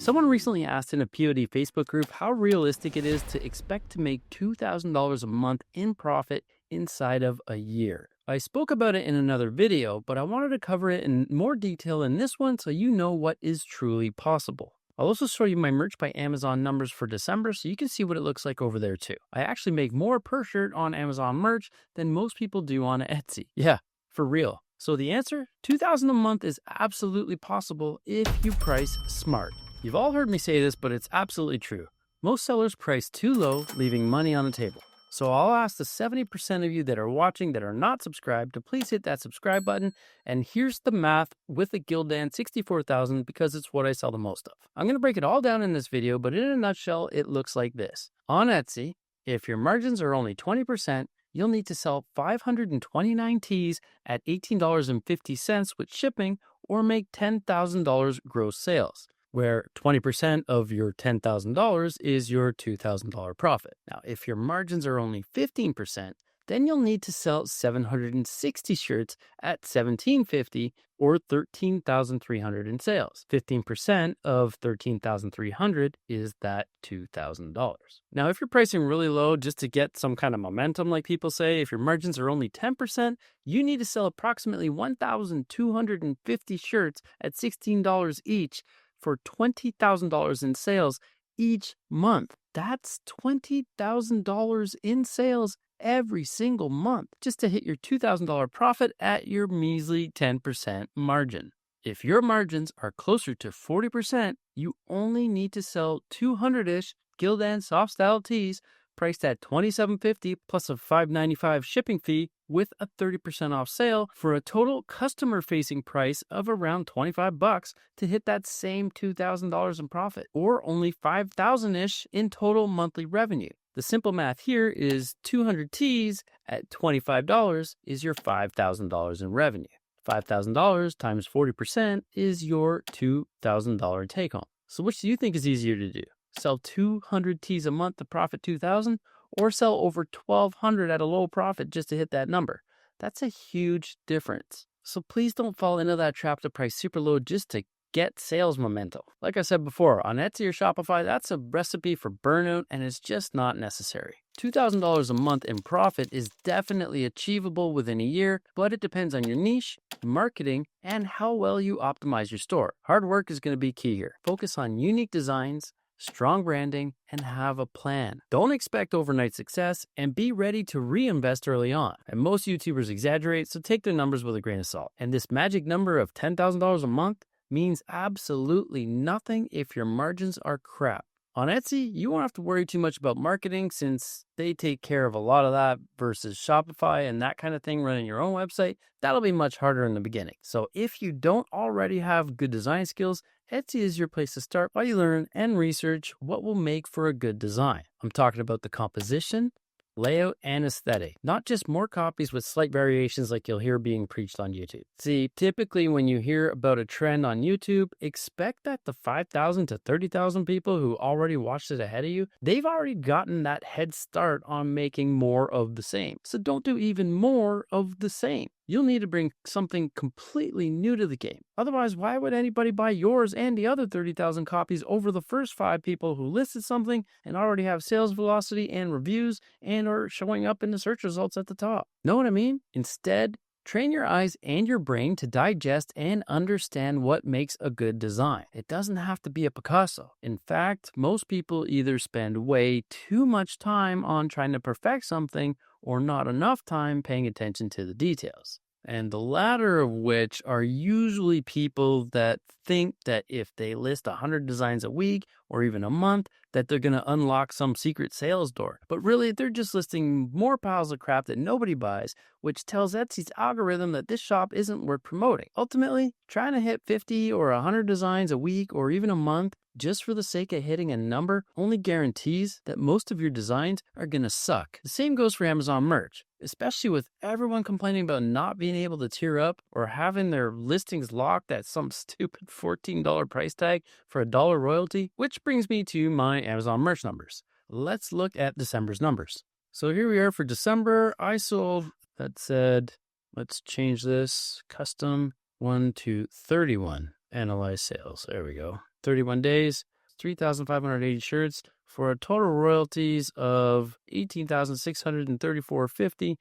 Someone recently asked in a POD Facebook group how realistic it is to expect to make $2,000 a month in profit inside of a year. I spoke about it in another video, but I wanted to cover it in more detail in this one so you know what is truly possible. I'll also show you my Merch by Amazon numbers for December so you can see what it looks like over there too. I actually make more per shirt on Amazon merch than most people do on Etsy. Yeah, for real. So the answer, $2,000 a month is absolutely possible if you price smart. You've all heard me say this, but it's absolutely true. Most sellers price too low, leaving money on the table. So I'll ask the 70% of you that are watching that are not subscribed to please hit that subscribe button. And here's the math with the Gildan 64,000 because it's what I sell the most of. I'm going to break it all down in this video, but in a nutshell, it looks like this. On Etsy, if your margins are only 20%, you'll need to sell 529 tees at $18.50 with shipping or make $10,000 gross sales, where 20% of your $10,000 is your $2,000 profit. Now, if your margins are only 15%, then you'll need to sell 760 shirts at $17.50 or $13,300 in sales. 15% of $13,300 is that $2,000. Now, if you're pricing really low just to get some kind of momentum, like people say, if your margins are only 10%, you need to sell approximately 1,250 shirts at $16 each for $20,000 in sales each month. That's $20,000 in sales every single month just to hit your $2,000 profit at your measly 10% margin. If your margins are closer to 40%, you only need to sell 200-ish Gildan soft style tees priced at $27.50 plus a $5.95 shipping fee with a 30% off sale for a total customer-facing price of around $25 to hit that same $2,000 in profit, or only $5,000-ish in total monthly revenue. The simple math here is 200 tees at $25 is your $5,000 in revenue. $5,000 times 40% is your $2,000 take home. So which do you think is easier to do? Sell 200 tees a month to profit $2,000 or sell over 1,200 at a low profit just to hit that number? That's a huge difference. So please don't fall into that trap to price super low just to get sales momentum. Like I said before, on Etsy or Shopify, that's a recipe for burnout and it's just not necessary. $2,000 a month in profit is definitely achievable within a year, but it depends on your niche, marketing, and how well you optimize your store. Hard work is going to be key here. Focus on unique designs, strong branding, and have a plan. Don't expect overnight success and be ready to reinvest early on. And most YouTubers exaggerate, so take their numbers with a grain of salt. And this magic number of $10,000 a month means absolutely nothing if your margins are crap. On Etsy, you won't have to worry too much about marketing since they take care of a lot of that versus Shopify and that kind of thing running your own website. That'll be much harder in the beginning. So if you don't already have good design skills, Etsy is your place to start while you learn and research what will make for a good design. I'm talking about the composition, layout, and aesthetic, not just more copies with slight variations like you'll hear being preached on YouTube. See, typically when you hear about a trend on YouTube, expect that the 5,000 to 30,000 people who already watched it ahead of you, they've already gotten that head start on making more of the same. So don't do even more of the same. You'll need to bring something completely new to the game. Otherwise, why would anybody buy yours and the other 30,000 copies over the first 5 people who listed something and already have sales velocity and reviews and are showing up in the search results at the top? Know what I mean? Instead, train your eyes and your brain to digest and understand what makes a good design. It doesn't have to be a Picasso. In fact, most people either spend way too much time on trying to perfect something or not enough time paying attention to the details. And the latter of which are usually people that think that if they list 100 designs a week or even a month, that they're going to unlock some secret sales door. But really, they're just listing more piles of crap that nobody buys, which tells Etsy's algorithm that this shop isn't worth promoting. Ultimately, trying to hit 50 or 100 designs a week or even a month just for the sake of hitting a number only guarantees that most of your designs are going to suck. The same goes for Amazon merch, especially with everyone complaining about not being able to tier up or having their listings locked at some stupid $14 price tag for a $1 royalty, which brings me to my Amazon merch numbers. Let's look at December's numbers. So here we are for December. I sold, that said, let's change this, custom 1 to 31 analyze sales. There we go. 31 days. 3,580 shirts for a total royalties of $18,634.50,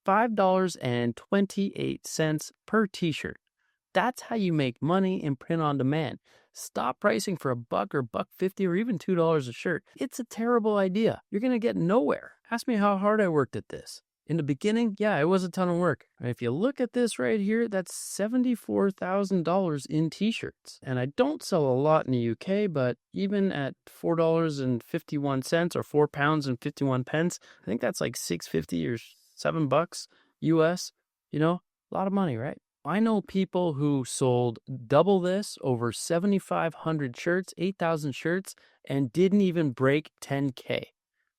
$5.28 per t-shirt. That's how you make money in print on demand. Stop pricing for $1 or $1.50 or even $2 a shirt. It's a terrible idea. You're going to get nowhere. Ask me how hard I worked at this. In the beginning, yeah, it was a ton of work. If you look at this right here, that's $74,000 in t-shirts. And I don't sell a lot in the UK, but even at $4.51 or £4.51, I think that's like $6.50 or $7 US. A lot of money, right? I know people who sold double this, over 7,500 shirts, 8,000 shirts, and didn't even break 10K.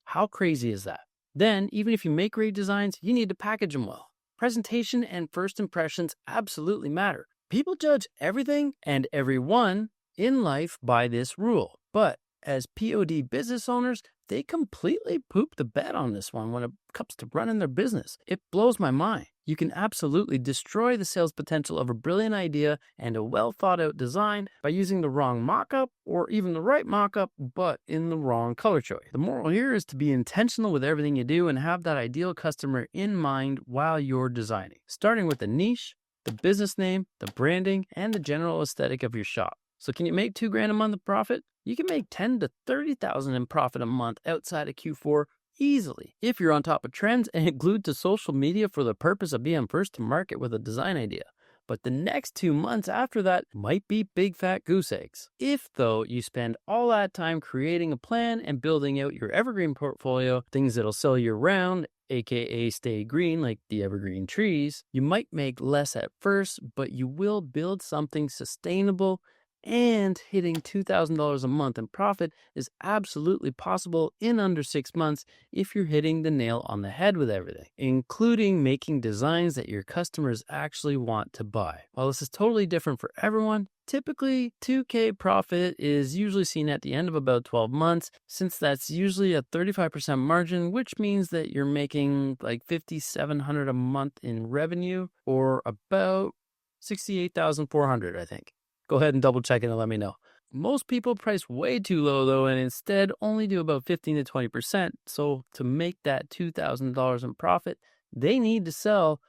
How crazy is that? Then, even if you make great designs, you need to package them well. Presentation and first impressions absolutely matter. People judge everything and everyone in life by this rule. But as POD business owners, they completely poop the bed on this one when it comes to running their business. It blows my mind. You can absolutely destroy the sales potential of a brilliant idea and a well thought out design by using the wrong mock-up or even the right mock-up, but in the wrong color choice. The moral here is to be intentional with everything you do and have that ideal customer in mind while you're designing, starting with the niche, the business name, the branding, and the general aesthetic of your shop. So can you make $2,000 a month in profit? You can make $10,000 to $30,000 in profit a month outside of Q4 easily if you're on top of trends and glued to social media for the purpose of being first to market with a design idea. But the next 2 months after that might be big fat goose eggs. If, though, you spend all that time creating a plan and building out your evergreen portfolio, things that'll sell year round, aka stay green like the evergreen trees, you might make less at first, but you will build something sustainable. And hitting $2,000 a month in profit is absolutely possible in under 6 months if you're hitting the nail on the head with everything, including making designs that your customers actually want to buy. While this is totally different for everyone, typically $2K profit is usually seen at the end of about 12 months, since that's usually a 35% margin, which means that you're making like $5,700 a month in revenue, or about $68,400, I think. Go ahead and double check it and let me know. Most people price way too low though, and instead only do about 15 to 20%. So to make that $2,000 in profit, they need to sell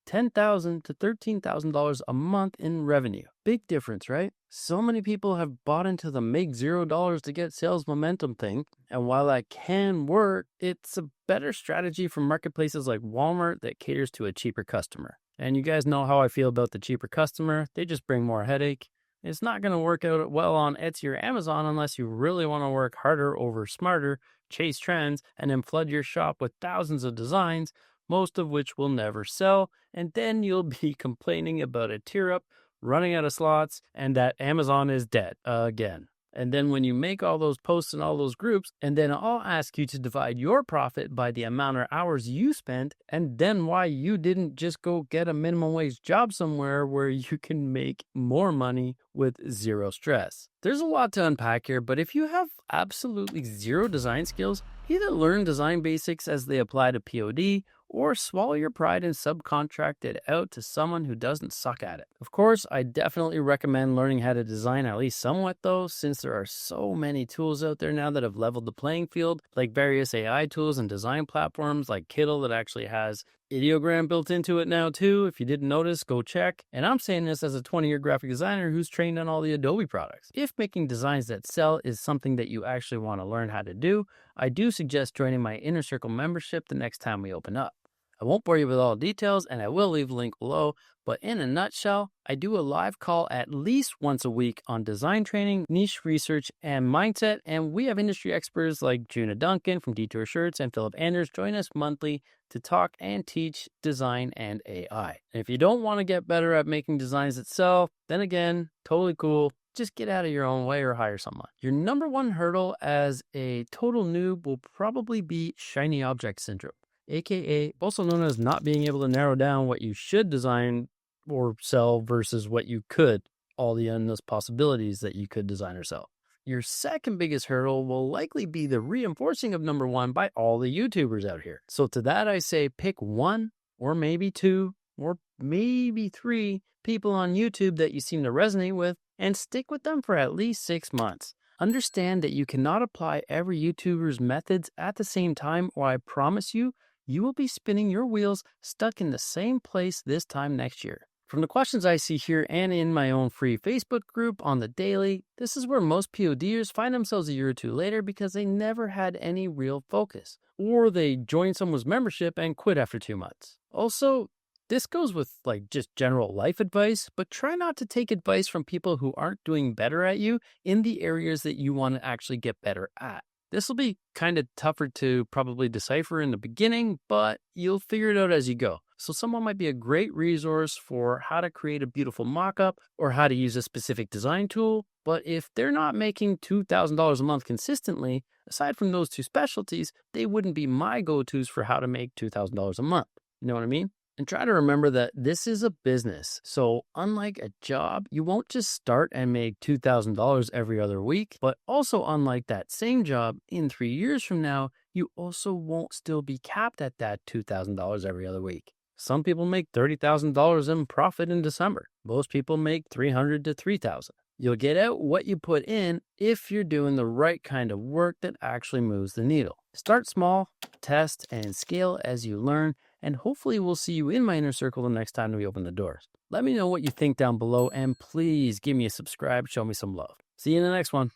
$10,000 to $13,000 a month in revenue. Big difference, right? So many people have bought into the make $0 to get sales momentum thing. And while that can work, it's a better strategy for marketplaces like Walmart that caters to a cheaper customer. And you guys know how I feel about the cheaper customer. They just bring more headache. It's not going to work out well on Etsy or Amazon unless you really want to work harder over smarter, chase trends, and then flood your shop with thousands of designs, most of which will never sell. And then you'll be complaining about a tear up, running out of slots, and that Amazon is dead again. And then when you make all those posts in all those groups, and then I'll ask you to divide your profit by the amount of hours you spent, and then why you didn't just go get a minimum wage job somewhere where you can make more money with zero stress. There's a lot to unpack here, but if you have absolutely zero design skills, either learn design basics as they apply to POD, or swallow your pride and subcontract it out to someone who doesn't suck at it. Of course, I definitely recommend learning how to design at least somewhat though, since there are so many tools out there now that have leveled the playing field, like various AI tools and design platforms like Kittle that actually has ideogram built into it now too. If you didn't notice, go check. And I'm saying this as a 20-year graphic designer who's trained on all the Adobe products. If making designs that sell is something that you actually want to learn how to do, I do suggest joining my Inner Circle membership the next time we open up. I won't bore you with all details, and I will leave a link below, but in a nutshell, I do a live call at least once a week on design training, niche research, and mindset, and we have industry experts like Juna Duncan from Detour Shirts and Philip Anders join us monthly to talk and teach design and AI. And if you don't want to get better at making designs that sell, then again, totally cool. Just get out of your own way or hire someone. Your number one hurdle as a total noob will probably be shiny object syndrome, aka also known as not being able to narrow down what you should design or sell versus what you could, all the endless possibilities that you could design or sell. Your second biggest hurdle will likely be the reinforcing of number one by all the YouTubers out here. So to that I say pick one or maybe two or maybe three people on YouTube that you seem to resonate with and stick with them for at least 6 months. Understand that you cannot apply every YouTuber's methods at the same time, or I promise you, you will be spinning your wheels stuck in the same place this time next year. From the questions I see here and in my own free Facebook group on the daily, this is where most PODers find themselves a year or two later because they never had any real focus, or they joined someone's membership and quit after 2 months. Also, this goes with just general life advice, but try not to take advice from people who aren't doing better at you in the areas that you want to actually get better at. This will be kind of tougher to probably decipher in the beginning, but you'll figure it out as you go. So someone might be a great resource for how to create a beautiful mockup or how to use a specific design tool. But if they're not making $2,000 a month consistently, aside from those two specialties, they wouldn't be my go-tos for how to make $2,000 a month. You know what I mean? And try to remember that this is a business. So unlike a job, you won't just start and make $2,000 every other week, but also unlike that same job, in 3 years from now, you also won't still be capped at that $2,000 every other week. Some people make $30,000 in profit in December. Most people make $300,000 to $3,000. You'll get out what you put in if you're doing the right kind of work that actually moves the needle. Start small, test, and scale as you learn, and hopefully we'll see you in my inner circle the next time we open the doors. Let me know what you think down below, and please give me a subscribe, show me some love. See you in the next one.